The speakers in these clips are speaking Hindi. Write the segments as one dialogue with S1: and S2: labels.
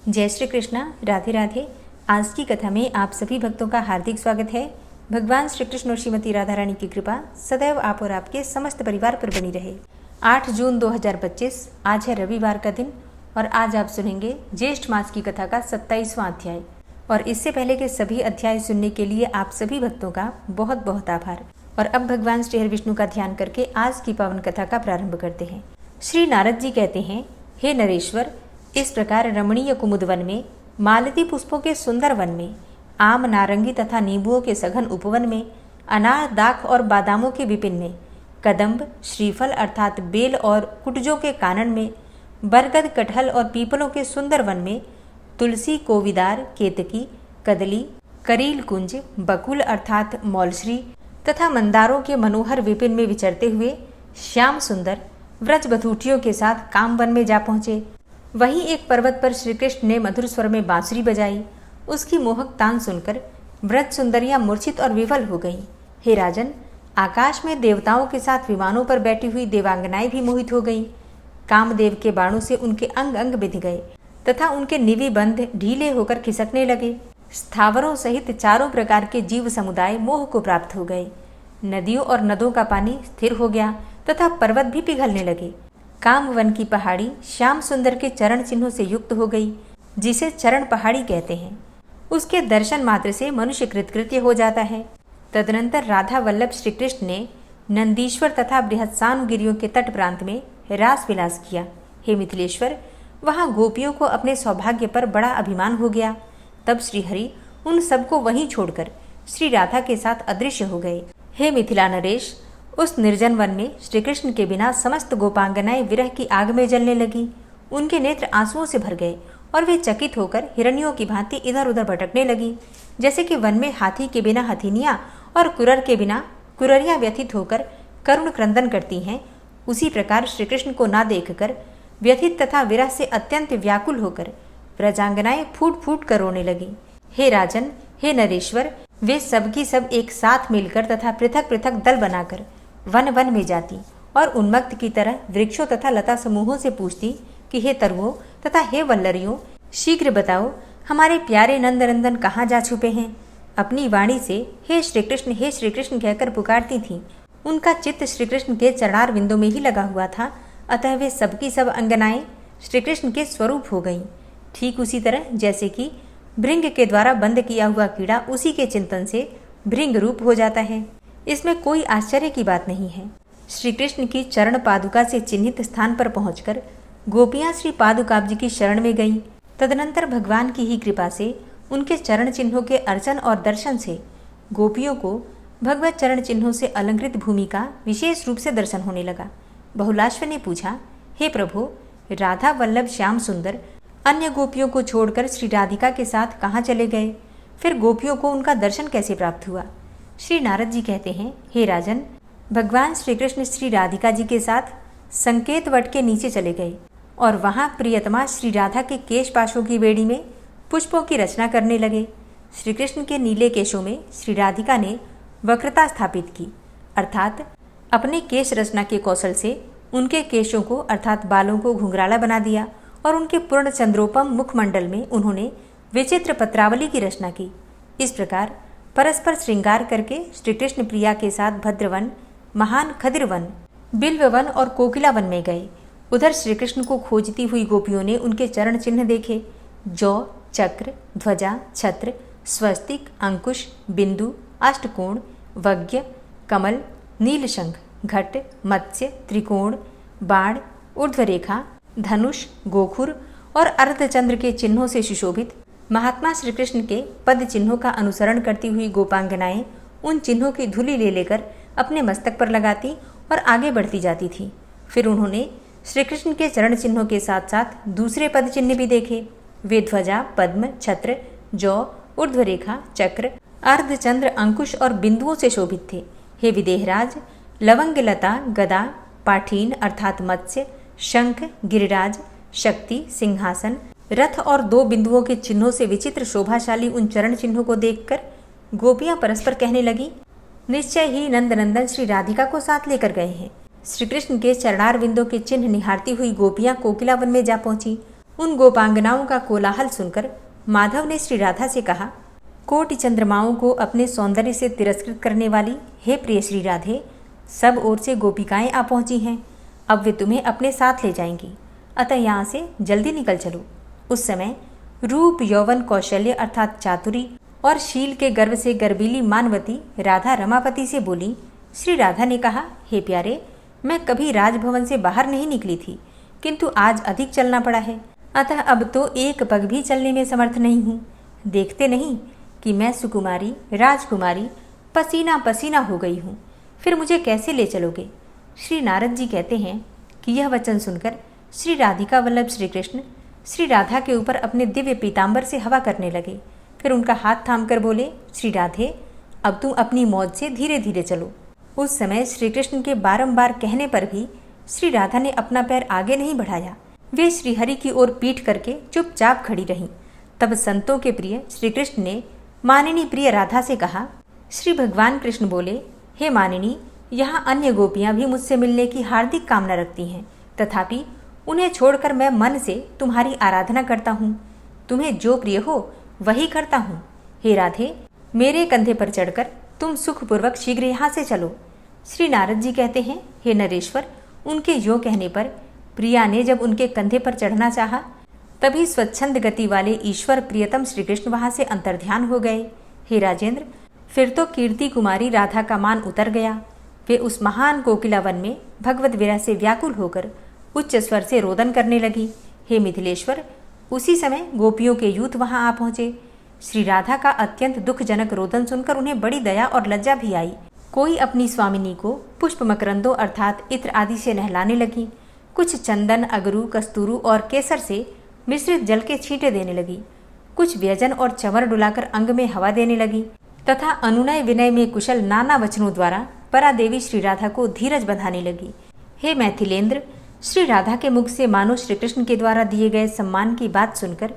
S1: जय श्री कृष्णा, राधे राधे। आज की कथा में आप सभी भक्तों का हार्दिक स्वागत है। भगवान श्री कृष्ण और श्रीमती राधा रानी की कृपा सदैव आप और आपके समस्त परिवार पर बनी रहे। 8 जून 2025 आज है रविवार का दिन और आज आप सुनेंगे ज्येष्ठ मास की कथा का 27वां अध्याय। और इससे पहले के सभी अध्याय सुनने के लिए आप सभी भक्तों का बहुत बहुत आभार। और अब भगवान श्री हरि विष्णु का ध्यान करके आज की पावन कथा का प्रारंभ करते हैं। श्री नारद जी कहते हैं, हे नरेश्वर, इस प्रकार रमणीय कुमुद वन में, मालती पुष्पों के सुंदर वन में, आम नारंगी तथा नींबुओं के सघन उपवन में, अनार दाख और बादामों के विपिन में, कदम्ब श्रीफल अर्थात बेल और कुटजों के कानन में, बरगद कटहल और पीपलों के सुंदर वन में, तुलसी कोविदार केतकी कदली करील कुंज बकुल अर्थात मौलश्री तथा मंदारों के मनोहर विपिन में विचरते हुए श्याम सुंदर व्रज बधूटियों के साथ काम वन में जा पहुंचे। वहीं एक पर्वत पर श्री कृष्ण ने मधुर स्वर में बांसुरी बजाई। उसकी मोहक तान सुनकर व्रज सुंदरियां मूर्छित और विवल हो गईं। हे राजन, आकाश में देवताओं के साथ विमानों पर बैठी हुई देवांगनाएं भी मोहित हो गईं। कामदेव के बाणों से उनके अंग अंग बिध गए तथा उनके निवि बंध ढीले होकर खिसकने लगे। स्थावरों सहित चारों प्रकार के जीव समुदाय मोह को प्राप्त हो गए। नदियों और नदों का पानी स्थिर हो गया तथा पर्वत भी पिघलने लगे। कामवन की पहाड़ी श्याम सुंदर के चरण चिन्हों से युक्त हो गई, जिसे चरण पहाड़ी कहते हैं। उसके दर्शन मात्र से मनुष्य कृतकृत्य हो जाता है। तदनंतर राधा वल्लभ श्री कृष्ण ने नंदीश्वर तथा बृहत्सानु गिरियों के तट प्रांत में रास विलास किया। हे मिथिलेश्वर, वहां गोपियों को अपने सौभाग्य पर बड़ा अभिमान हो गया। तब श्रीहरि उन सबको वहीं छोड़कर श्री राधा के साथ अदृश्य हो गए। हे मिथिला नरेश, उस निर्जन वन में श्री कृष्ण के बिना समस्त गोपांगनाएं विरह की आग में जलने लगी। उनके नेत्र आंसुओं से भर गए और वे चकित होकर हिरनियों की भांति इधर उधर भटकने लगी। जैसे कि वन में हाथी के बिना हथिनियां और कुरर के बिना कुररियां व्यथित होकर करुण क्रंदन करती हैं, उसी प्रकार श्री कृष्ण को ना देखकर व्यथित तथा विरह से अत्यंत व्याकुल होकर व्रजांगनाएं फूट फूट कर रोने लगी। हे राजन, हे नरेश्वर, वे सबकी सब एक साथ मिलकर तथा पृथक पृथक दल बनाकर वन वन में जाती और उन्मत्त की तरह वृक्षों तथा लता समूहों से पूछती कि हे तरुओं तथा हे वल्लरियों, शीघ्र बताओ हमारे प्यारे नंदनंदन कहाँ जा छुपे हैं। अपनी वाणी से हे श्री कृष्ण कहकर पुकारती थीं। उनका चित्त श्री कृष्ण के चरणार विंदों में ही लगा हुआ था, अतः वे सबकी सब अंगनाएं श्री कृष्ण के स्वरूप हो गईं। ठीक उसी तरह जैसे कि भृंग के द्वारा बंद किया हुआ कीड़ा उसी के चिंतन से भृंग रूप हो जाता है। इसमें कोई आश्चर्य की बात नहीं है। श्री कृष्ण की चरण पादुका से चिन्हित स्थान पर पहुंचकर गोपियां श्री पादुकाब्ज जी की शरण में गईं। तदनंतर भगवान की ही कृपा से उनके चरण चिन्हों के अर्चन और दर्शन से गोपियों को भगवत चरण चिन्हों से अलंकृत भूमि का विशेष रूप से दर्शन होने लगा। बहुलाश्व ने पूछा, हे प्रभु, राधा वल्लभ श्याम सुंदर अन्य गोपियों को छोड़कर श्री राधिका के साथ कहाँ चले गए? फिर गोपियों को उनका दर्शन कैसे प्राप्त हुआ? श्री नारद जी कहते हैं, हे राजन, भगवान श्री कृष्ण श्री राधिका जी के साथ संकेत वट के नीचे चले गए और वहां प्रियतमा श्री राधा के केश पाशों की बेड़ी में पुष्पों की रचना करने लगे। श्री कृष्ण के नीले केशों में श्री राधिका ने वक्रता स्थापित की, अर्थात अपने केश रचना के कौशल से उनके केशों को अर्थात बालों को घुंघराला बना दिया और उनके पूर्ण चंद्रोपम मुखमंडल में उन्होंने विचित्र पत्रावली की रचना की। इस प्रकार परस्पर श्रृंगार करके श्री कृष्ण प्रिया के साथ भद्रवन, महान खदिरवन, बिल्ववन और कोकिलावन में गए। उधर श्री कृष्ण को खोजती हुई गोपियों ने उनके चरण चिन्ह देखे। जौ, चक्र, ध्वजा, छत्र, स्वस्तिक, अंकुश, बिंदु, अष्टकोण, वज्ञ, कमल, नीलशंख, घट, मत्स्य, त्रिकोण, बाण, ऊर्ध्वरेखा, धनुष, गोखुर और अर्धचंद्र के चिन्हों से सुशोभित महात्मा श्री कृष्ण के पद चिन्हों का अनुसरण करती हुई गोपांगनाएं उन चिन्हों की धूलि ले लेकर अपने मस्तक पर लगाती और आगे बढ़ती जाती थी। फिर उन्होंने श्री कृष्ण के चरण चिन्हों के साथ साथ दूसरे पद चिन्ह भी देखे। वे ध्वजा, पद्म, छत्र, जौ, ऊर्ध्वरेखा, चक्र, अर्धचंद्र, अंकुश और बिंदुओं से शोभित थे। हे विदेहराज, लवंग, लता, गदा, पाठीन अर्थात मत्स्य, शंख, गिरिराज, शक्ति, सिंहासन, रथ और 2 बिंदुओं के चिन्हों से विचित्र शोभाशाली उन चरण चिन्हों को देखकर गोपियां परस्पर कहने लगी, निश्चय ही नंदनंदन श्री राधिका को साथ लेकर गए हैं। श्री कृष्ण के चरणार बिंदों के चिन्ह निहारती हुई गोपियां कोकिलावन में जा पहुंची उन गोपांगनाओं का कोलाहल सुनकर माधव ने श्री राधा से कहा, कोटि चंद्रमाओं को अपने सौंदर्य से तिरस्कृत करने वाली हे प्रिय श्री राधे, सब ओर से गोपिकाएं आ पहुंची हैं। अब वे तुम्हें अपने साथ ले जाएंगी, अतः यहाँ से जल्दी निकल चलो। उस समय रूप, यौवन, कौशल्य अर्थात चातुरी और शील के गर्व से गर्वीली मानवती राधा रमापति से बोली। श्री राधा ने कहा, हे प्यारे, मैं कभी राजभवन से बाहर नहीं निकली थी, किंतु आज अधिक चलना पड़ा है, अतः अब तो एक पग भी चलने में समर्थ नहीं हूँ। देखते नहीं कि मैं सुकुमारी राजकुमारी पसीना पसीना हो गई हूँ, फिर मुझे कैसे ले चलोगे। श्री नारद जी कहते हैं कि यह वचन सुनकर श्री राधिका वल्लभ श्री कृष्ण श्री राधा के ऊपर अपने दिव्य पीताम्बर से हवा करने लगे। फिर उनका हाथ थामकर बोले, श्री राधे, अब तुम अपनी मौज से धीरे धीरे चलो। उस समय श्री कृष्ण के बारंबार कहने पर भी श्री राधा ने अपना पैर आगे नहीं बढ़ाया। वे श्रीहरि की ओर पीठ करके चुपचाप खड़ी रहीं। तब संतों के प्रिय श्री कृष्ण ने मानिनी प्रिय राधा से कहा। श्री भगवान कृष्ण बोले, हे मानिनी, यहाँ अन्य गोपियाँ भी मुझसे मिलने की हार्दिक कामना रखती हैं, तथापि उन्हें छोड़कर मैं मन से तुम्हारी आराधना करता हूँ। तुम्हें जो प्रिय हो वही करता हूँ। हे राधे, मेरे कंधे पर चढ़कर तुम सुखपूर्वक शीघ्र यहाँ से चलो। श्री नारद जी कहते हैं, हे नरेश्वर, उनके यो कहने पर प्रिया ने जब उनके कंधे पर चढ़ना चाहा, तभी स्वच्छंद गति वाले ईश्वर प्रियतम श्री कृष्ण वहाँ से अंतर्ध्यान हो गए। हे राजेंद्र, फिर तो कीर्ति कुमारी राधा का मान उतर गया। वे उस महान कोकिला वन में भगवत विरह से व्याकुल होकर उच्च स्वर से रोदन करने लगी। हे मिथिलेश्वर, उसी समय गोपियों के यूथ वहां आ पहुंचे। श्री राधा का अत्यंत दुखजनक रोदन सुनकर उन्हें बड़ी दया और लज्जा भी आई। कोई अपनी स्वामिनी को पुष्प मकरंदों अर्थात इत्र आदि से नहलाने लगी, कुछ चंदन, अगरू, कस्तूरू और केसर से मिश्रित जल के छींटे देने लगी, कुछ व्यजन और चंवर डुलाकर अंग में हवा देने लगी तथा अनुनय विनय में कुशल नाना वचनों द्वारा परा देवी श्री राधा को धीरज बंधाने लगी। हे मैथिलेंद्र, श्री राधा के मुख से मानो श्री कृष्ण के द्वारा दिए गए सम्मान की बात सुनकर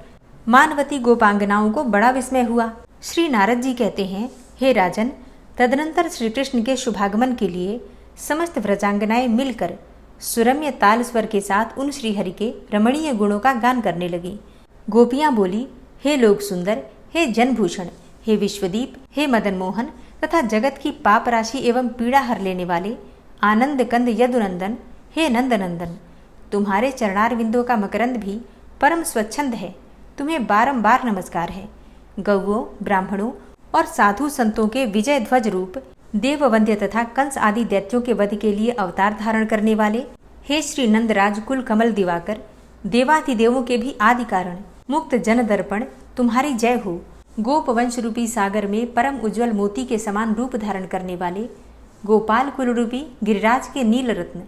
S1: मानवती गोपांगनाओं को बड़ा विस्मय हुआ। श्री नारद जी कहते हैं, हे राजन, तदनंतर श्री कृष्ण के शुभागमन के लिए समस्त व्रजांगनाएं मिलकर सुरम्य ताल स्वर के साथ उन श्रीहरि के रमणीय गुणों का गान करने लगी। गोपियां बोली, हे लोक सुंदर, हे जनभूषण, हे विश्वदीप, हे मदन मोहन तथा जगत की पाप राशि एवं पीड़ा हर लेने वाले आनंद कंद यदुनंदन, हे नंदनंदन, तुम्हारे चरणारविंदों का मकरंद भी परम स्वच्छंद है, तुम्हें बारंबार नमस्कार है। गौओं, ब्राह्मणों और साधु संतों के विजय ध्वज रूप देववंद्य तथा कंस आदि दैत्यों के वध के लिए अवतार धारण करने वाले हे श्री नंदराज कुल कमल दिवाकर, देवाधिदेवों के भी आदि कारण, मुक्त जन दर्पण, तुम्हारी जय हो। गोपवंश रूपी सागर में परम उज्ज्वल मोती के समान रूप धारण करने वाले गोपाल कुल रूपी गिरिराज के नील रत्न,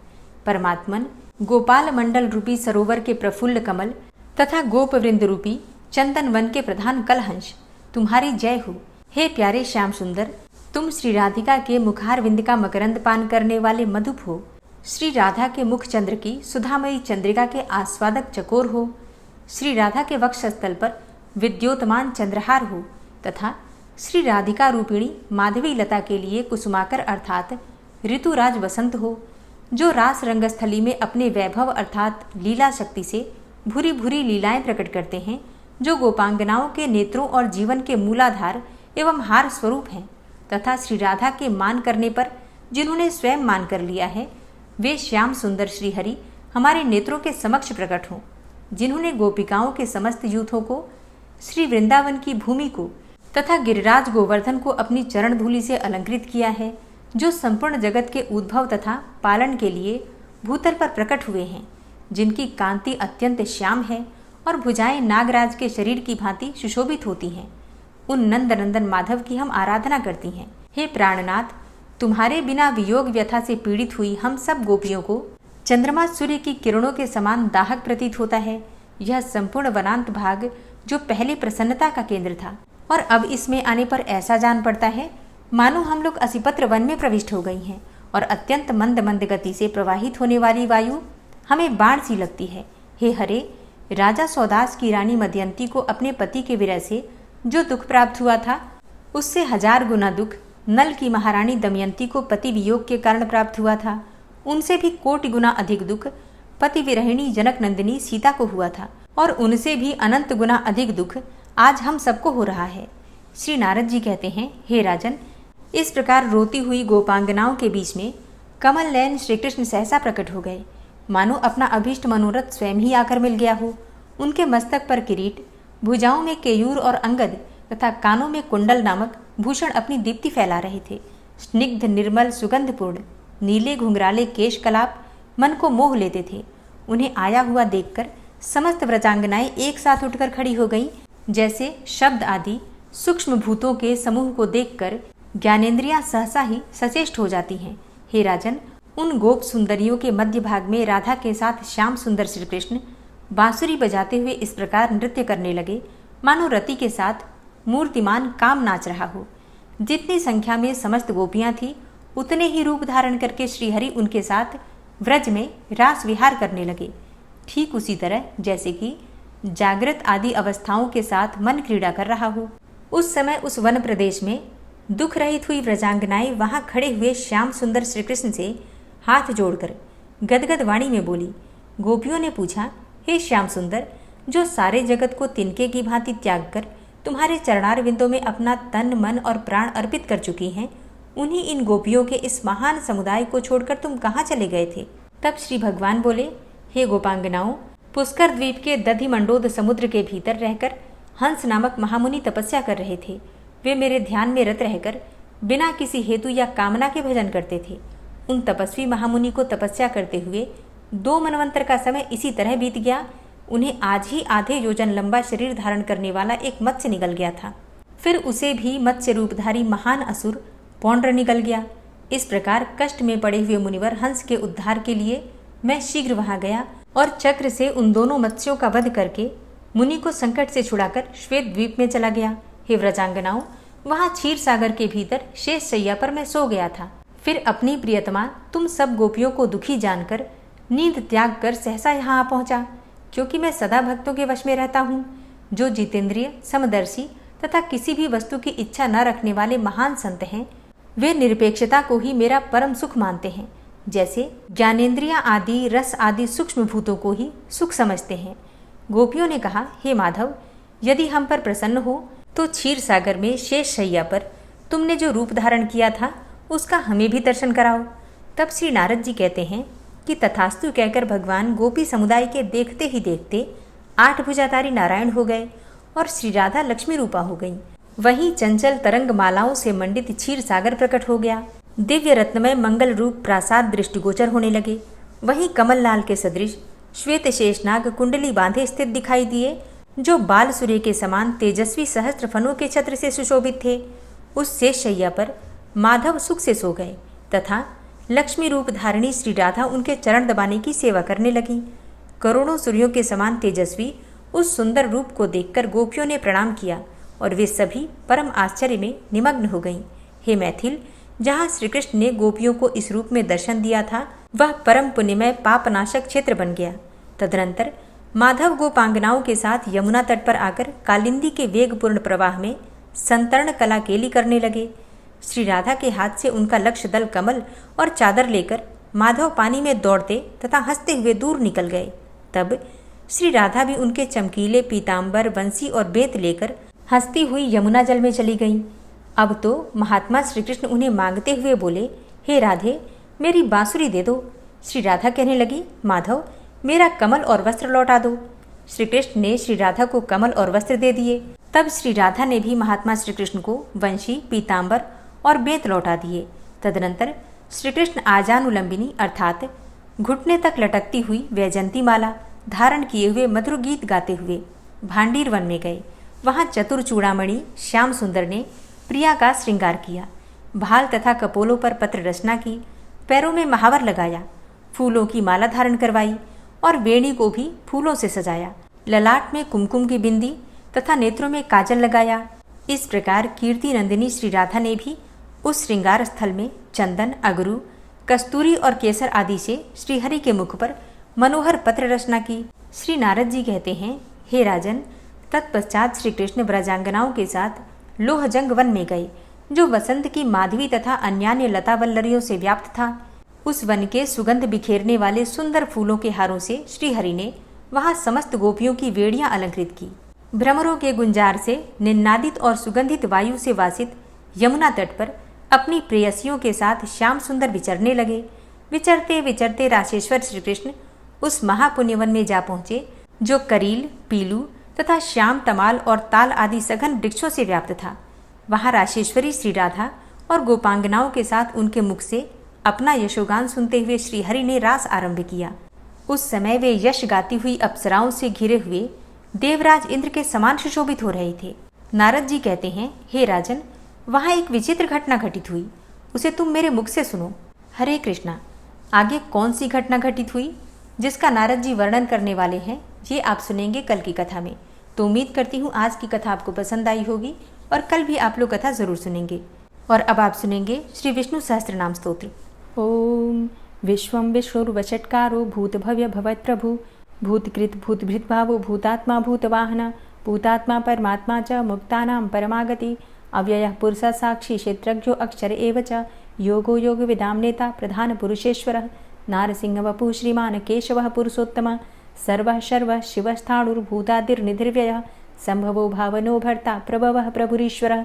S1: परमात्मन, गोपाल मंडल रूपी सरोवर के प्रफुल्ल कमल तथा गोपवृंद रूपी चंदन वन के प्रधान कलहंस, तुम्हारी जय हो। हे प्यारे श्याम सुंदर, तुम श्री राधिका के मुखार विंद का मकरंद पान करने वाले मधुप हो। श्री राधा के मुख चंद्र की सुधामयी चंद्रिका के आस्वादक चकोर हो। श्री राधा के वक्षस्थल पर विद्योतमान चंद्रहार हो तथा श्री राधिका रूपिणी माधवी लता के लिए कुसुमाकर अर्थात ऋतुराज वसंत हो, जो रास रंगस्थली में अपने वैभव अर्थात लीला शक्ति से भूरी भूरी लीलाएं प्रकट करते हैं, जो गोपांगनाओं के नेत्रों और जीवन के मूलाधार एवं हार स्वरूप हैं तथा श्री राधा के मान करने पर जिन्होंने स्वयं मान कर लिया है, वे श्याम सुंदर श्रीहरि हमारे नेत्रों के समक्ष प्रकट हों। जिन्होंने गोपिकाओं के समस्त यूथों को, श्री वृंदावन की भूमि को तथा गिरिराज गोवर्धन को अपनी चरण धूलि से अलंकृत किया है, जो संपूर्ण जगत के उद्भव तथा पालन के लिए भूतल पर प्रकट हुए हैं, जिनकी कांति अत्यंत श्याम है और भुजाएं नागराज के शरीर की भांति सुशोभित होती हैं, उन नंदनंदन माधव की हम आराधना करती हैं। हे प्राणनाथ, तुम्हारे बिना वियोग व्यथा से पीड़ित हुई हम सब गोपियों को चंद्रमा सूर्य की किरणों के समान दाहक प्रतीत होता है। यह संपूर्ण वनांत भाग जो पहले प्रसन्नता का केंद्र था और अब इसमें आने पर ऐसा जान पड़ता है मानो हम लोग असिपत्र वन में प्रविष्ट हो गई हैं और अत्यंत मंद मंद गति से प्रवाहित होने वाली वायु हमें बाढ़ सी लगती है। हे हरे, राजा सौदास की रानी मदयंती को अपने पति के विरह से जो दुख प्राप्त हुआ था, उससे 1000 गुना दुख नल की महारानी दमयंती को पति वियोग के कारण प्राप्त हुआ था। उनसे भी कोटि गुना अधिक दुख पति विरहिणी जनक नंदिनी सीता को हुआ था और उनसे भी अनंत गुना अधिक दुख आज हम सबको हो रहा है। श्री नारद जी कहते हैं, हे राजन, इस प्रकार रोती हुई गोपांगनाओं के बीच में कमल नयन श्री कृष्ण सहसा प्रकट हो गए, मानो अपना अभीष्ट मनोरथ स्वयं ही आकर मिल गया हो। उनके मस्तक पर किरीट, भुजाओं में केयूर और अंगद तथा कानों में कुंडल नामक भूषण अपनी दीप्ति फैला रहे थे। स्निग्ध निर्मल सुगंधपूर्ण नीले घुंघराले केश कलाप मन को मोह लेते थे। उन्हें आया हुआ देखकर समस्त व्रजांगनाएं एक साथ उठकर खड़ी हो गईं, जैसे शब्द आदि सूक्ष्म भूतों के समूह को देखकर ज्ञानेंद्रियां सहसा ही सचेष्ट हो जाती हैं। हे राजन, उन गोप सुंदरियों के मध्य भाग में राधा के साथ श्याम सुंदर श्री कृष्ण बांसुरी बजाते हुए इस प्रकार नृत्य करने लगे, मानो रति के साथ मूर्तिमान काम नाच रहा हो। जितनी संख्या में समस्त गोपियां थी, उतने ही रूप धारण करके श्रीहरि उनके साथ व्रज में रास विहार करने लगे। ठीक उसी तरह जैसे कि जागृत आदि अवस्थाओं के साथ मन क्रीड़ा कर रहा हो। उस समय उस वन प्रदेश में दुख रहित हुई व्रजांगनाएं वहां खड़े हुए श्याम सुंदर श्री कृष्ण से हाथ जोड़कर गदगद वाणी में बोली। गोपियों ने पूछा, हे श्याम सुंदर, जो सारे जगत को तिनके की भांति त्याग कर तुम्हारे चरणार विंदों में अपना तन मन और प्राण अर्पित कर चुकी हैं, उन्हीं इन गोपियों के इस महान समुदाय को छोड़कर तुम कहाँ चले गए थे? तब श्री भगवान बोले, हे गोपांगनाओं, पुष्कर द्वीप के दधिमंडोद समुद्र के भीतर रहकर हंस नामक महामुनि तपस्या कर रहे थे। वे मेरे ध्यान में रत रहकर बिना किसी हेतु या कामना के भजन करते थे। उन तपस्वी महामुनि को तपस्या करते हुए 2 मनवंतर का समय इसी तरह बीत गया। उन्हें आज ही आधे योजन लंबा शरीर धारण करने वाला एक मत्स्य निकल गया था। फिर उसे भी मत्स्य रूपधारी महान असुर पौंड्र निकल गया। इस प्रकार कष्ट में पड़े हुए मुनिवर हंस के उद्धार के लिए मैं शीघ्र वहां गया और चक्र से उन दोनों मत्स्यों का वध करके मुनि को संकट से छुड़ाकर श्वेत द्वीप में चला गया। हे व्रजांगनाओं, वहां क्षीर सागर के भीतर शेष शैया पर मैं सो गया था। फिर अपनी प्रियतमा तुम सब गोपियों को दुखी जानकर नींद त्याग कर सहसा यहाँ आ पहुंचा, क्योंकि मैं सदा भक्तों के वश में रहता हूँ। जो जितेंद्रिय, समदर्शी तथा किसी भी वस्तु की इच्छा न रखने वाले महान संत हैं, वे निरपेक्षता को ही मेरा परम सुख मानते हैं। जैसे ज्ञानेंद्रियां आदि रस आदि सूक्ष्म भूतों को ही सुख समझते हैं। गोपियों ने कहा, हे माधव, यदि हम पर प्रसन्न हो तो क्षीर सागर में शेष शैया पर तुमने जो रूप धारण किया था उसका हमें भी दर्शन कराओ। तब श्री नारद जी कहते हैं कि तथास्तु कहकर भगवान गोपी समुदाय के देखते ही देखते 8 भुजाधारी नारायण हो गए और श्री राधा लक्ष्मी रूपा हो गई। वहीं चंचल तरंग मालाओं से मंडित क्षीर सागर प्रकट हो गया। दिव्य रत्नमय मंगल रूप प्रासाद दृष्टिगोचर होने लगे। वहीं कमल लाल के सदृश श्वेत शेषनाग कुंडली बांधे स्थित दिखाई दिए, जो बाल सूर्य के समान तेजस्वी सहस्त्र फनों के छत्र से सुशोभित थे। उस शेष शैया पर माधव सुख से सो गए तथा लक्ष्मी रूप धारिणी श्री राधा उनके चरण दबाने की सेवा करने लगी। करोड़ों सूर्यों के समान तेजस्वी उस सुंदर रूप को देखकर गोपियों ने प्रणाम किया और वे सभी परम आश्चर्य में निमग्न हो गईं। हे मैथिल, जहाँ श्री कृष्ण ने गोपियों को इस रूप में दर्शन दिया था, वह परम पुण्यमय पापनाशक क्षेत्र बन गया। तदनंतर माधव गोपांगनाओं के साथ यमुना तट पर आकर कालिंदी के वेगपूर्ण प्रवाह में संतरण कला केली करने लगे। श्री राधा के हाथ से उनका लक्ष्य दल कमल और चादर लेकर माधव पानी में दौड़ते तथा हंसते हुए दूर निकल गए। तब श्री राधा भी उनके चमकीले पीताम्बर, बंसी और बेत लेकर हंसती हुई यमुना जल में चली गईं। अब तो महात्मा श्री कृष्ण उन्हें मांगते हुए बोले, हे राधे, मेरी बांसुरी दे दो। श्री राधा कहने लगी, माधव, मेरा कमल और वस्त्र लौटा दो। श्री कृष्ण ने श्री राधा को कमल और वस्त्र दे दिए। तब श्री राधा ने भी महात्मा श्री कृष्ण को वंशी, पीताम्बर और बेत लौटा दिए। तदनंतर श्री कृष्ण आजानुलंबिनी अर्थात घुटने तक लटकती हुई वैजंती माला धारण किए हुए मधुर गीत गाते हुए भांडीर वन में गए। वहां चतुर चूड़ामणि श्याम सुंदर ने प्रिया का श्रृंगार किया, भाल तथा कपोलों पर पत्र रचना की, पैरों में महावर लगाया, फूलों की माला धारण करवाई और वेणी को भी फूलों से सजाया। ललाट में कुमकुम की बिंदी तथा नेत्रों में काजल लगाया। इस प्रकार कीर्ति नंदिनी श्री राधा ने भी उस श्रृंगार स्थल में चंदन, अगरू, कस्तूरी और केसर आदि से श्रीहरि के मुख पर मनोहर पत्र रचना की। श्री नारद जी कहते हैं, हे राजन, तत्पश्चात श्री कृष्ण ब्रजांगनाओं के साथ लोहजंग वन में गए, जो वसंत की माधवी तथा अन्यान्य लता वल्लरियों से व्याप्त था। उस वन के सुगंध बिखेरने वाले सुंदर फूलों के हारों से श्रीहरि ने वहां समस्त गोपियों की वेड़ियां अलंकृत की। भ्रमरों के गुंजार से निन्नादित और सुगंधित वायु से वासित यमुना तट पर अपनी प्रेयसियों के साथ श्याम सुंदर विचरने लगे। विचरते विचरते राशेश्वर श्री कृष्ण उस महापुण्यवन में जा पहुंचे जो करील, पीलू तथा श्याम, तमाल और ताल आदि सघन वृक्षों से व्याप्त था। वहां राशेश्वरी श्री राधा और गोपांगनाओं के साथ उनके मुख से अपना यशोगान सुनते हुए श्रीहरि ने रास आरंभ किया। उस समय वे यश गाती हुई अप्सराओं से घिरे हुए देवराज इंद्र के समान सुशोभित हो रहे थे। नारद जी कहते हैं, हे राजन, वहां एक विचित्र घटना घटित हुई, उसे तुम मेरे मुख से सुनो। हरे कृष्णा। आगे कौन सी घटना घटित हुई जिसका नारद जी वर्णन करने वाले हैं, ये आप सुनेंगे कल की कथा में। तो उम्मीद करती हूँ आज की कथा आपको पसंद आई होगी और कल भी आप लोग कथा जरूर सुनेंगे। और अब आप सुनेंगे श्री विष्णु सहस्त्रनाम स्तोत्र। ओम विश्वं विष्णुर्वषट्कारो भूतभव्य भवत्प्रभु भूतकृत भूतभृद्भावो भूतात्मा भूतवाहन भूतात्मा परमात्मा च मुक्तानां परमागति अव्ययः पुरुषः साक्षी क्षेत्रज्ञो अक्षर एव च योगो योगविदां नेता प्रधान पुरुषेश्वरः नारसिंहवपुः श्रीमान् केशवः पुरुषोत्तमः सर्वः शर्वः शिवस्थाणुर्भूतादिर्निधिर्व्ययः संभवो भावनो भर्ता प्रभवः प्रभुरीश्वरः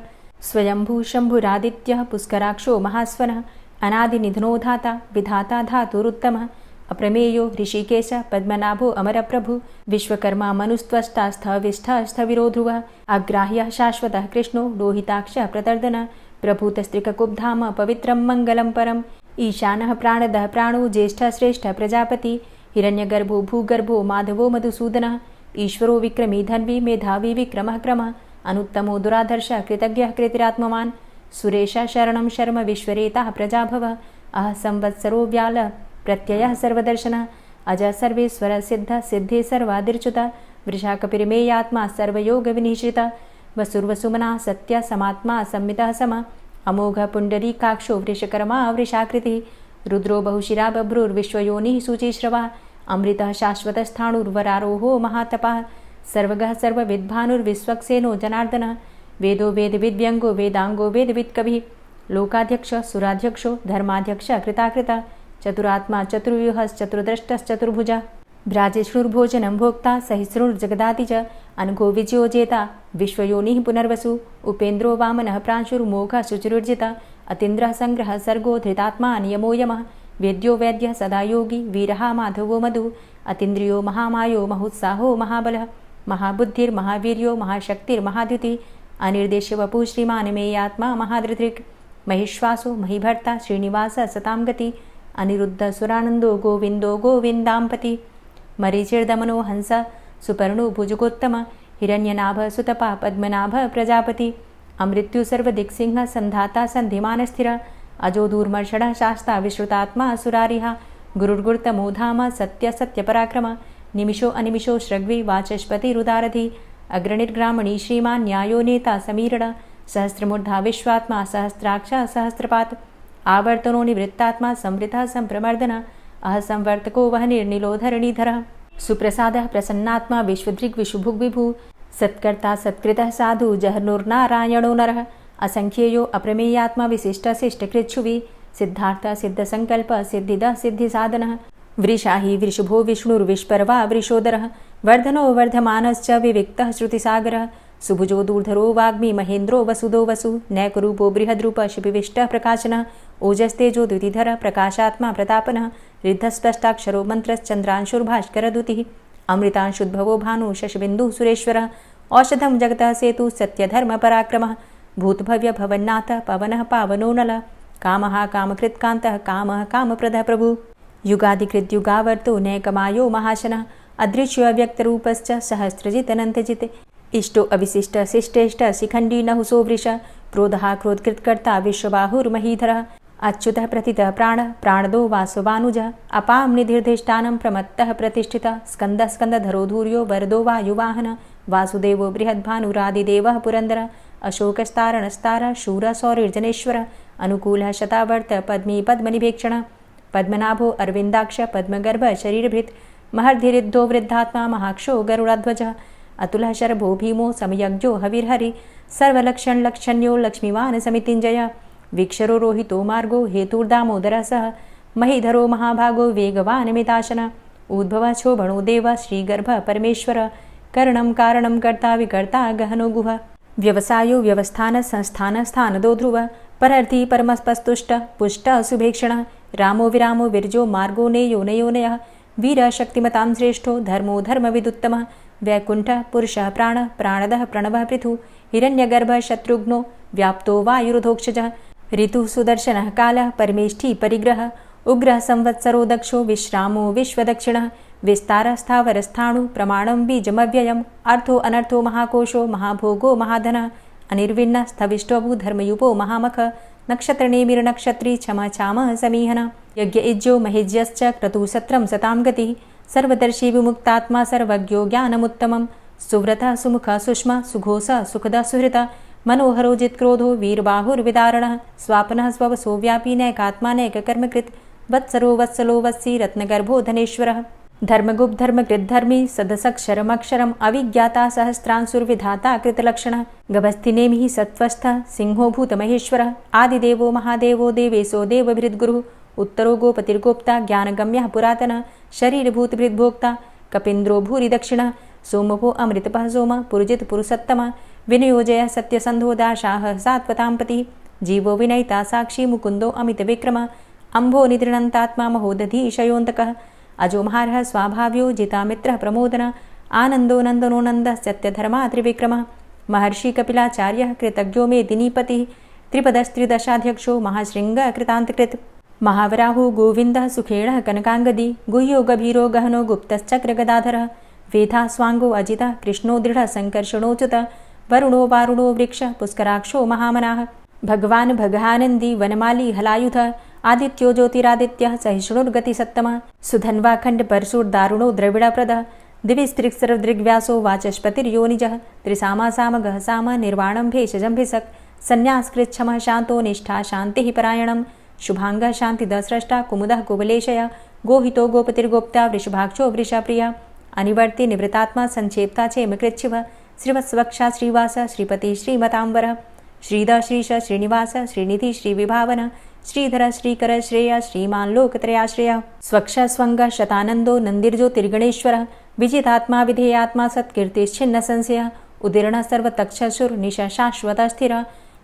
S1: स्वयंभू शंभुरादित्यः पुष्कराक्षो महास्वनः अनादिनिधनो धाता विधाता धातुरुत्तमः अप्रमेयो ऋषिकेश पद्मनाभो अमरप्रभु विश्वकर्मा मनुस्त्वष्टा स्थविष्ठः स्थविरो ध्रुवः अग्राह्यः शाश्वतः कृष्णो लोहिताक्षः प्रतर्दनः प्रभूतस्त्रिककुब्धाम पवित्रं मङ्गलं परम् ईशानः प्राणदः प्राणो ज्येष्ठः श्रेष्ठः प्रजापति हिरण्यगर्भो भूगर्भो माधवो मधुसूदनः ईश्वरो विक्रमी धन्वी मेधावी विक्रमः क्रमः अनुत्तमो दुराधर्षः कृतज्ञः कृतिरात्मवान् सुरेशः शरणं शर्म विश्वरेताः प्रजाभवः अह संवत्सरो व्यालः प्रत्ययः सर्वदर्शनः अजः सर्वेश्वरः सिद्धः सिद्धे सर्वादिर्च्युतः वृषाकपिर्मेयात्मा सर्वयोगविनिश्रितः वसुर्वसुमनः सत्यः समात्मा संमितः समः अमोघः पुण्डरीकाक्षो वृषकर्मा वृषाकृतिः रुद्रो बहुशिरा बभ्रुर्विश्वयोनिः शुचिश्रवः अमृतः शाश्वतस्थाणुर्वरारोहो महातपः सर्वगः सर्वविद्भानुर्विश्वक्सेनो जनार्दनः वेदो वेदविद्व्यङ्गो वेदाङ्गो वेदवित्कविः लोकाध्यक्षः सुराध्यक्षो धर्माध्यक्षः कृताकृतः चतुरात्मा चतुर्व्यूहश्चतुर्द्रष्टश्चतुर्भुजः भ्राजिष्णुर्भोजनं भोक्ता सहिष्णुर्जगदाति च अनघो विजयो जेता विश्वयोनिः पुनर्वसु उपेन्द्रो वामनः प्रांशुर्मोघः शुचिरुर्जितः अतीन्द्रः संग्रहः सर्गो धृतात्मा नियमो यमः वेद्यो वैद्यः सदा योगी वीरः माधवो मधु अतीन्द्रियो महामायो महोत्साहो महाबलः महाबुद्धिर्महावीर्यो महाशक्तिर्महाद्युतिः अनिर्देश्य वपुः श्रीमान् मेयात्मा महाधृतिर् महिश्वासो महीभर्ता श्रीनिवासः सतां गति अनिरुद्ध सुरानन्दो गोविन्दो गोविन्दाम्पति मरीचिर्दमनो हंस सुपर्णो भुजगोत्तम हिरण्यनाभ सुतपा पद्मनाभ प्रजापति अमृत्यु सर्वदिक्सिंह संधाता संधिमानस्थिर अजो दूर्मर्षणः शास्ता विश्रुतात्मा सुरारिः गुरुर्गुरुतमो धाम सत्य सत्यपराक्रम निमिषो अनिमिषो श्रग्वी वाचस्पतिरुदारधि अग्रणिर्ग्रामणी श्रीमान् न्यायो नेता समीरण सहस्रमूर्धा विश्वात्मा सहस्राक्षा सहस्रपात् आवर्तनो निवृत्तात्मा संवृतः संप्रमर्दन अह संवर्तको वह निर्निलोधरणीधरः सुप्रसादः प्रसन्नात्मा विश्वदृग् विशुभुग् विभु सत्कर्ता सत्कृतः साधु जहर्नुर्नारायणो नरः असंख्येयो अप्रमेयात्मा विशिष्टशिष्टकृच्छुवि सिद्धार्थ सिद्धसंकल्प सिद्धिदः सिद्धिसाधनः वृषाहि वृषभो विष्णुर्विष्पर्वा वृषोदरः वर्धनो वर्धमानश्च विविक्तः श्रुतिसागरः सुभुजो दूर्धरो वाग्मी महेन्द्रो वसुदो वसु नैकरूपो बृहद्रूप शिपिविष्टः प्रकाशनः ओजस्तेजो द्युतिधरः प्रकाशात्मा प्रतापनः रिद्धस्पष्टाक्षरो मन्त्रश्चन्द्रांशुर्भास्करदुतिः अमृतांशुद्भवो भानु शशबिन्दुः सुरेश्वरः औषधं जगतः सेतु सत्यधर्मपराक्रमः भूतभव्य भवन्नाथ पवनः पावनो नलः कामः कामकृत्कान्तः कामः कामप्रदः प्रभु युगादिकृद्युगावर्तो नैकमायो महाशनः अदृश्यो अव्यक्तरूपश्च सहस्रजितनन्तजित् इष्टो अविशिष्ट शिष्टेष्ट शिखण्डी नहुसो वृष क्रोधः क्रोधकृत्कर्ता विश्वबाहुर्महीधरः अच्युतः प्रतितः प्राणः प्राणदो वासवानुजः अपां निधिर्धिष्ठानं प्रमत्तः प्रतिष्ठितः स्कन्दः स्कन्दधरो धूर्यो वरदो वायुवाहनः वासुदेवो बृहद्भानुरादिदेवः पुरन्दरः अशोकस्तारणस्तारः शूरः सौरिर्जनेश्वरः अनुकूलः शतावर्त पद्मी पद्मनिभेक्षणः पद्मनाभो अरविन्दाक्ष पद्मगर्भ शरीरभृत् महर्धिरिद्धो वृद्धात्मा महाक्षो गरुडाध्वजः अतुलः शरभो भीमो समयज्ञो हविर्हरि सर्वलक्षणलक्षण्यो लक्ष्मीवान् समितिञ्जयः वीक्षरो रोहितो मार्गो हेतुर्दामोदरः सः महीधरो महाभागो वेगवान् मिताशनः उद्भवाछो भणो देव श्रीगर्भ परमेश्वर करणं कारणं कर्ता विकर्ता गहनो गुह व्यवसायो व्यवस्थान संस्थान स्थानदो ध्रुव परर्थी परमस्पस्तुष्ट पुष्ट शुभेक्षण रामो विरामो विरजो मार्गो नेयो नयोनयः वीर शक्तिमतां श्रेष्ठो धर्मो धर्मविदुत्तमः वैकुण्ठ पुरुषः प्राण प्राणदः प्रणवः पृथु हिरण्यगर्भ शत्रुघ्नो व्याप्तो वायुरुधोक्षजः ऋतुः सुदर्शनः कालः परमेष्ठी परिग्रह उग्रः संवत्सरो दक्षो विश्रामो विश्वदक्षिणः विस्तारस्थावरस्थाणु प्रमाणं बीजमव्ययम् अर्थो अनर्थो महाकोशो महाभोगो महाधनः अनिर्विण्ण स्थविष्टोभू धर्मयुपो महामख नक्षत्रनेमिर्नक्षत्री क्षमा चामः समीहन यज्ञ इज्जो महेज्यश्च क्रतुः सत्रं सतां गतिः सर्वदर्शी विमुक्तात्मा सर्वज्ञो ज्ञानमुत्तमं सुव्रतः सुमुखः सुष्मा सुघोषः सुखदः सुहृतः मनोहरो जित्क्रोधो वीरबाहुर्विदारणः स्वापनः स्ववसो व्यापी नैकात्मानैककर्मकृत् वत्सरो वत्सलो वत्सी रत्नगर्भो धनेश्वरः धर्मगुप्त धर्मकृद्धर्मी सदसक्षरमक्षरम् अविज्ञाता सहस्रांसुर्विधाता कृतलक्षणः गभस्तिनेमिः सत्त्वस्थः सिंहो भूतमहेश्वरः आदिदेवो महादेवो देवेशो देवभृद्गुरुः उत्तरो गोपतिर्गोप्ता ज्ञानगम्यः पुरातनः शरीरभूतभृद्भोक्ता कपीन्द्रो भूरि दक्षिणः सोमपो अमृतपः सोम पुरुजित पुरुषोत्तमः विनियोजयः सत्यसन्धो दाशाः सात्वतां पतिः जीवो विनयिता साक्षी मुकुन्दो अमितविक्रमः अम्भो निदृणन्तात्मा महोदधीशयोऽन्तकः अजोमहारः स्वाभाव्यो जितामित्रः प्रमोदन आनन्दो नन्दनो नन्दः सत्यधर्मा त्रिविक्रमः महर्षि कपिलाचार्यः कृतज्ञो मेदिनीपतिः त्रिपदस्त्रिदशाध्यक्षो महाशृङ्गः कृतान्तकृत् महावराहो गोविन्दः सुखेणः कनकाङ्गदी गुह्यो गभीरो गहनो गुप्तश्चक्रगदाधरः वेधा स्वाङ्गो अजितः कृष्णो दृढः सङ्कर्षणोच्युतः वरुणो वारुणो वृक्षः पुष्कराक्षो महामनाः भगवान् भगानन्दी वनमाली हलायुधः आदित्यो ज्योतिरादित्यः सहिष्णुर्गतिसत्तमः सुधन्वाखण्ड परशुर्दारुणो द्रविडप्रदः दिविस्त्रिक्सर्वदृग्व्यासो वाचस्पतिर्योनिजः त्रिसामासामगः साम निर्वाणं भेषजम्भिषक् सन्न्यासकृच्छमः शान्तो निष्ठा शान्तिः परायणं शुभाङ्गः शान्तिदस्रष्टा कुमुदः कुवलेशय गोहितो गोपतिर्गोप्ता वृषभाक्षो वृषाप्रिया अनिवर्ति निवृतात्मा संक्षेप्ता चेमकृच्छिव श्रीवत्सवक्षा श्रीवास श्रीपति श्रीमताम्बरः श्रीद श्रीश श्रीनिवास श्रीनिधि श्रीविभावन श्रीधर श्रीकर श्रेय श्रीमान् लोकत्रयाश्रय स्वक्ष स्वंग शतानंदो नंदिर्ज्योतिर्गणेश्वर विजितात्मा विधेयात्मा सत्कीर्तिश्छिन्न संशय उदीर्ण सर्वतक्षसुर निशा शाश्वत स्थिर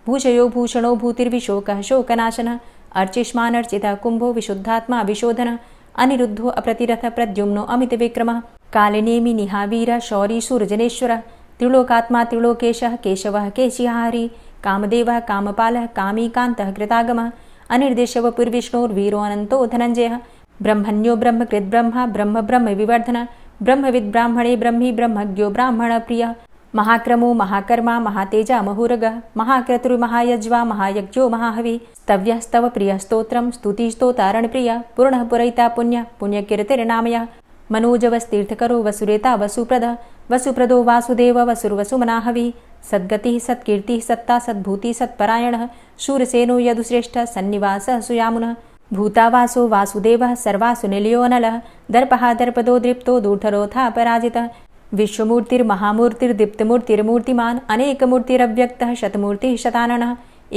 S1: भूषयो भूषणो भूतिर्विशोकः शोकनाशन अर्चिष्मानर्चित कुंभो विशुद्धात्मा विशोधन अनिरुद्धो अप्रतिरथ प्रद्युम्नो अमित विक्रमः कालिनेमि निहावीर शौरी सूर्जनेश्वर त्रिलोकात्मा त्रिलोकेशः केशवः केशिहारी कामदेवः कामपालः कामीकान्तः कृतागमः अनिर्देशवपुर्विष्णोर्वीरो अनन्तो धनञ्जयः ब्रह्मण्यो ब्रह्मकृद्ब्रह्मा ब्रह्म ब्रह्म विवर्धन ब्रह्मविद् ब्राह्मणे ब्रह्मी ब्रह्मज्ञो ब्राह्मणप्रियः महाक्रमो महाकर्मा महातेजा महुरगः महाक्रतुर्महायज्वा महायज्ञो महाहवि स्तव्यस्तव प्रियस्तोत्रं स्तुतिस्तोतारणप्रियः पूर्णः पुरयिता पुण्य पुण्यकीर्तिर्नामयः मनोजवस्तीर्थकरो वसुरेता वसुप्रदः वसुप्रदो वासुदेव वसुर्वसुमनाहवि सद्गतिः सत्कीर्तिः सत्ता सद्भूतिः सत्परायणः शूरसेनो यदुश्रेष्ठः सन्निवासः सुयामुनः भूतावासो वासुदेवः सर्वासु निलयोऽनलः दर्पः दर्पदो दृप्तो दूर्धरोऽथा पराजितः विश्वमूर्तिर्महामूर्तिर्दीप्तमूर्तिर्मूर्तिमान् अनेकमूर्तिरव्यक्तः शतमूर्तिः शताननः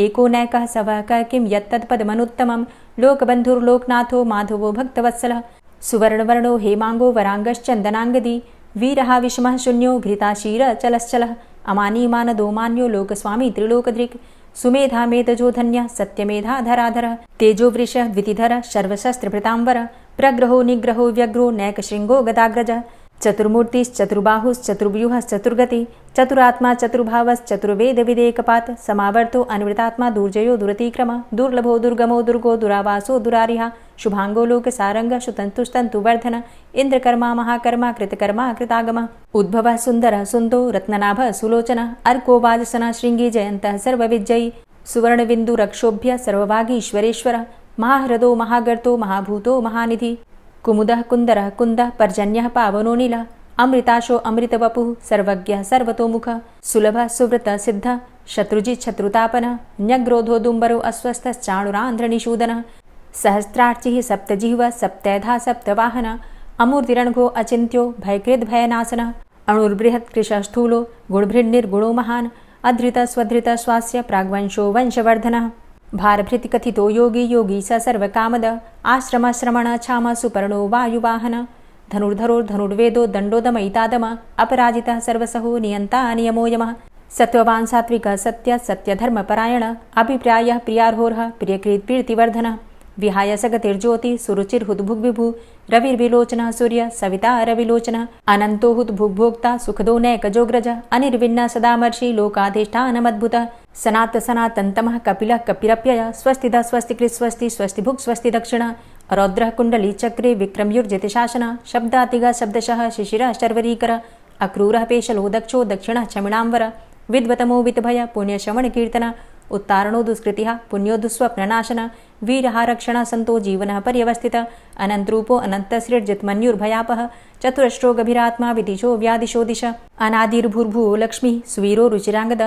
S1: एको नैकः सवः किं यत्तत्पदमनुत्तमं लोकबन्धुर्लोकनाथो माधवो भक्तवत्सलः सुवर्णवर्णो हेमाङ्गो वराङ्गश्चन्दनाङ्गदी वीरः विषमः शून्यो घृताशीरचलश्चलः अमानीमानदो मान्यो लोकस्वामी त्रिलोकधृक् सुमेधा मेधजो धन्यः सत्यमेधा धराधरः तेजो वृषः द्वितिधरः सर्वशस्त्रभृताम्बर प्रग्रहो निग्रहो व्यग्रो नैकशृङ्गो गदाग्रजः चतुर्मूर्तिश्चतुर्बाहुश्चतुर्व्यूहश्चतुर्गति चतुरात्मा चतुर्भावश्चतुर्वेदविदेकपात् समावर्तो अनिवृतात्मा दुर्जयो दुरतिक्रमः दुर्लभो दुर्गमो दुर्गो दुरावासो दुरारिहा शुभाङ्गो लोकसारङ्गः शुतन्तुस्तन्तुवर्धन इन्द्रकर्मा महाकर्मा कृतकर्मा कृतागमः उद्भवः सुन्दरः सुन्दो रत्ननाभः सुलोचनः अर्को वाजसनः शृङ्गी जयन्तः सर्वविजयी सुवर्णबिन्दुरक्षोभ्य सर्वभागीश्वरेश्वरः महाह्रदो महागर्तो महाभूतो महानिधि कुमुदः कुन्दरः कुन्दः पर्जन्यः पावनो नीलः अमृताशो अमृतवपुः सर्वज्ञः सर्वतोमुखः सुलभः सुव्रतः सिद्धः शत्रुजित् शत्रुतापनः न्यग्रोधो दुम्बरो अस्वस्थश्चाणुरान्ध्रनिषूदनः सहस्रार्चिः सप्तजिह्वः सप्तैधा सप्तवाहनः अमूर्तिरणघो अचिन्त्यो भयकृद्भयनाशनः अणुर्बृहत् कृशस्थूलो गुणभृन्निर्गुणो महान् अधृतः स्वधृतः स्वास्य प्राग्वंशो वंशवर्धनः भारभृतिकथितो योगी योगी स सर्वकामद आश्रमश्रमण क्षाम सुपर्णो वायुवाहन धनुर्धरोर्धनुर्वेदो दण्डोदमयितादम अपराजितः सर्वसहो नियन्ता नियमो यमः सत्त्ववान् सात्विकः सत्यः सत्यधर्मपरायण अभिप्रायः प्रियार्होर्ह प्रियकृत्प्रीतिवर्धनः विहाय सगतिर्ज्योति सुरुचिर्हुद्भुग्विभु रविर्विलोचनः सूर्य सविता रविलोचनः अनन्तो हुद्भुग्भोक्ता सुखदो नैकजोग्रज अनिर्विण्ण सदामर्षि लोकाधिष्ठानमद्भुतः सनात सनातन्तमः कपिलः कपिरप्यय स्वस्तिदा स्वस्तिकृत् स्वस्ति स्वस्तिभुक् स्वस्ति दक्षिणः रौद्रः कुण्डली चक्रे विक्रमयुर्जित शासनः शब्दातिगः शब्दशः शिशिरः शर्वरीकर अक्रूरः पेशलो दक्षो दक्षिणः क्षमिणाम्बर विद्वतमो वितभय पुण्यश्रवणकीर्तन उत्तारणो दुष्कृतिः पुण्यो दुःस्वप्ननाशन वीरहारक्षण संतो जीवनः पर्यवस्थितः अनन्तरूपो अनन्तसृर्जितमन्युर्भयापः चतुरश्रो गभीरात्मा विदिशो व्यादिशो दिश अनादिर्भूर्भुवो लक्ष्मी सुवीरो रुचिराङ्गद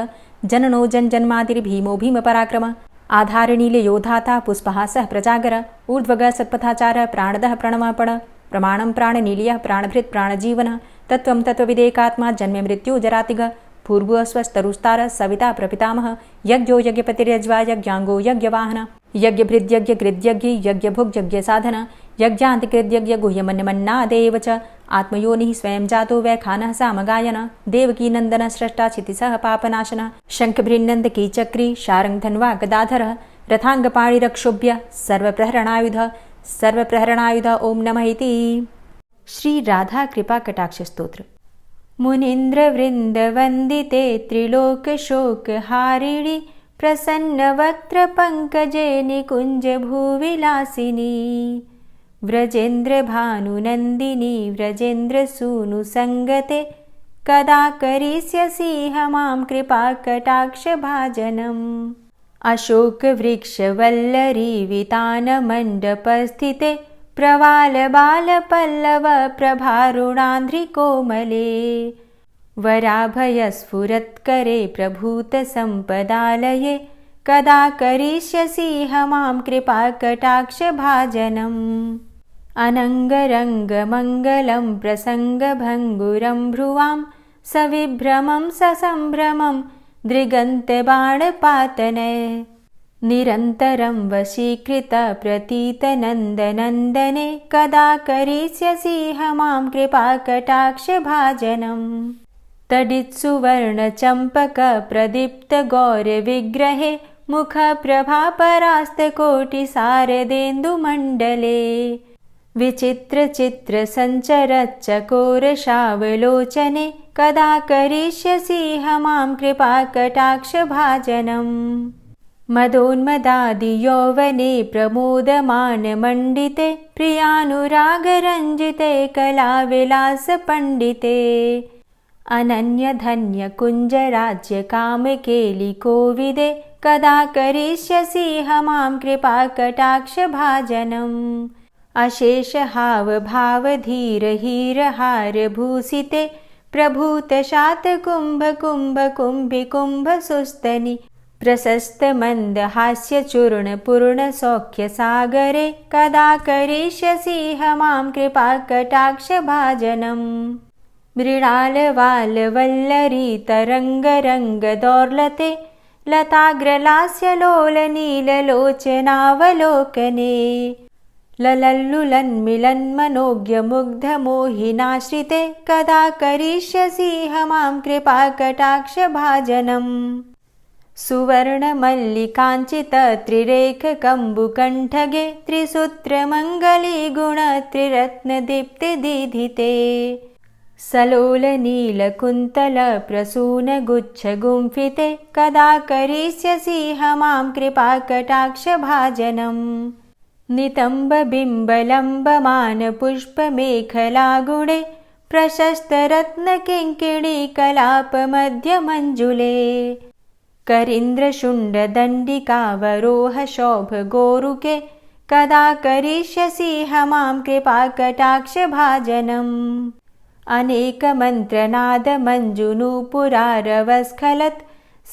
S1: जननो जन्मादिर्भीमो भीमपराक्रम आधारनीलयोधाता पुष्पहासः प्रजागर ऊर्ध्वगः सत्पथाचार प्राणदः प्रणमापण प्रमाणं प्राणनीलयः प्राणभृत् प्राणजीवनः तत्त्वं तत्त्वविदेकात्मा जन्म मृत्यु जरातिग भूर्भुवः स्वस्तरुस्तार सविता प्रपितामह यज्ञो यज्ञपतिर्यज्वा यज्ञाङ्गो यज्ञवाहन यज्ञभृद्यज्ञकृद्यज्ञ यज्ञभुग्यज्ञसाधन यज्ञान्तिकृद्यज्ञ गुह्यमन्यमन्नादेव च आत्मयोनिः स्वयं जातो वैखानः सामगायन देवकी नन्दन स्रष्टा क्षितिसः पापनाशन शङ्खभृन्नन्दकी चक्री शारङ्गधन्वा गदाधरः रथाङ्गपाणिरक्षोभ्य सर्वप्रहरणायुध ओं नमः इति। श्री राधा कृपा कटाक्ष स्तोत्र। मुनीन्द्रवृन्दवन्दिते त्रिलोकशोकहारिणि प्रसन्नवक्त्रपङ्कजे निकुञ्जभूविलासिनी व्रजेन्द्रभानुनन्दिनी व्रजेन्द्रसूनुसङ्गते कदा करिष्यसि मां कृपाकटाक्षभाजनम् अशोकवृक्षवल्लरी वितानमण्डपस्थिते प्रवालबालपल्लव प्रभारुणान्ध्रिकोमले वराभयस्फुरत्करे प्रभूतसम्पदालये कदा करिष्यसि मां कृपाकटाक्षभाजनम् अनङ्गरङ्गमङ्गलं प्रसङ्गभङ्गुरं भ्रुवां सविभ्रमं ससम्भ्रमं दृगन्तबाणपातने निरन्तरं वशीकृत प्रतीतनन्दनन्दने कदा करिष्यसि मां कृपाकटाक्षभाजनम् तडित्सुवर्णचम्पकप्रदीप्तगौरविग्रहे मुखप्रभापरास्तकोटिसारदेन्दुमण्डले विचित्रचित्रसञ्चरच्चकोरशावलोचने कदा करिष्यसि मां कृपाकटाक्षभाजनम् मदोन्मदादियौवने प्रमोदमानमण्डिते प्रियानुरागरञ्जिते कलाविलासपण्डिते अनन्यधन्यकुञ्जराज्यकामकेलिकोविदे कदा करिष्यसि मां कृपाकटाक्षभाजनम् अशेषहावभावधीरहीरहारभूषिते प्रभूतशातकुम्भकुम्भकुम्भिकुम्भसुस्तनि प्रशस्तमन्दहास्यचूर्णपूर्णसौख्यसागरे कदा करिष्यसि मां कृपाकटाक्षभाजनम् मृणालवालवल्लरी तरङ्गरङ्गदौर्लते लताग्रलास्यलोलनीललोचनावलोकने ललल्लुलन्मिलन्मनोज्ञमुग्धमोहिनाश्रिते कदा करिष्यसि मां कृपाकटाक्षभाजनम् सुवर्णमल्लिकाञ्चितत्रिरेखकम्बुकण्ठगे त्रिसूत्रमङ्गलीगुणत्रिरत्नदीप्तिदीधिते सलोलनीलकुन्तलप्रसूनगुच्छगुम्फिते कदा करिष्यसि मां कृपाकटाक्षभाजनम् नितम्बबिम्बलम्बमानपुष्पमेखलागुणे प्रशस्तरत्नकिङ्किणीकलापमध्यमञ्जुले करीन्द्रशुण्डदण्डिकावरोहशोभगोरुके कदा करिष्यसि मां कृपाकटाक्षभाजनम् अनेकमन्त्रनादमञ्जुनूपुरारवस्खलत्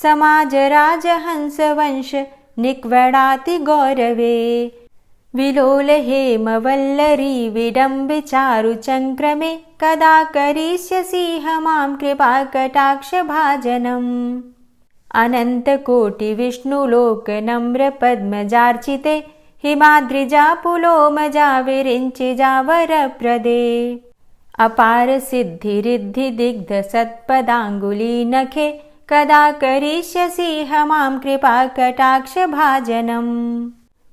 S1: समाजराजहंसवंश निक्वडातिगौरवे विलोलहेमवल्लरी विडम्बिचारुचङ्क्रमे कदा करिष्यसि मां कृपाकटाक्षभाजनम् अनन्तकोटिविष्णुलोकनम्रपद्मजार्चिते हिमाद्रिजापुलोमजा विरिञ्चिजावरप्रदे अपार सिद्धि रिद्धि दिग्ध सत्पदांगुली नखे कदा करिष्यसि हमां कृपा कटाक्ष भाजनम्।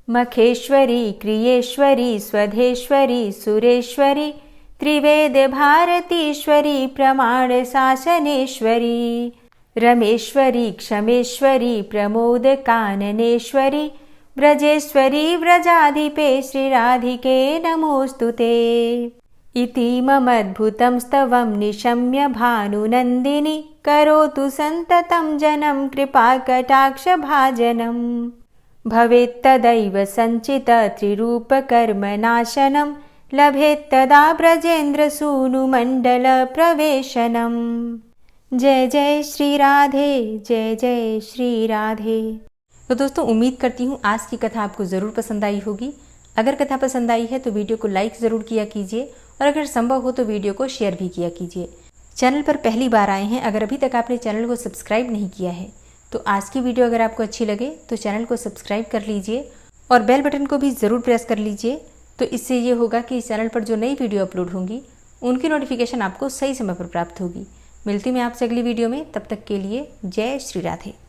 S1: मखेश्वरी क्रियेश्वरी स्वधेश्वरी सुरेश्वरी त्रिवेद भारतीश्वरी प्रमाण शासनेश्वरी रमेश्वरी क्षमेश्वरी प्रमोद काननेश्वरी ब्रजेश्वरी व्रजाधिपे श्रीराधिके नमोस्तुते। इति ममद्भुतं स्तवं निशम्य भानुनन्दिनी करोतु सन्ततं जनं कृपाकटाक्षभाजनम्। भवेत्तदैव सञ्चित त्रिरूपकर्मनाशनं लभेत्तदा ब्रजेन्द्रसूनुमण्डल प्रवेशनम्। जय जय श्री राधे, जय जय श्री राधे। तो दोस्तों, उम्मीद करती हूँ आज की कथा आपको ज़रूर पसंद आई होगी। अगर कथा पसंद आई है तो वीडियो को लाइक ज़रूर किया कीजिए और अगर संभव हो तो वीडियो को शेयर भी किया कीजिए। चैनल पर पहली बार आए हैं, अगर अभी तक आपने चैनल को सब्सक्राइब नहीं किया है तो आज की वीडियो अगर आपको अच्छी लगे तो चैनल को सब्सक्राइब कर लीजिए और बेल बटन को भी ज़रूर प्रेस कर लीजिए। तो इससे ये होगा कि चैनल पर जो नई वीडियो अपलोड होंगी उनकी नोटिफिकेशन आपको सही समय पर प्राप्त होगी। मिलती हूँ मैं आपसे अगली वीडियो में, तब तक के लिए जय श्री राधे।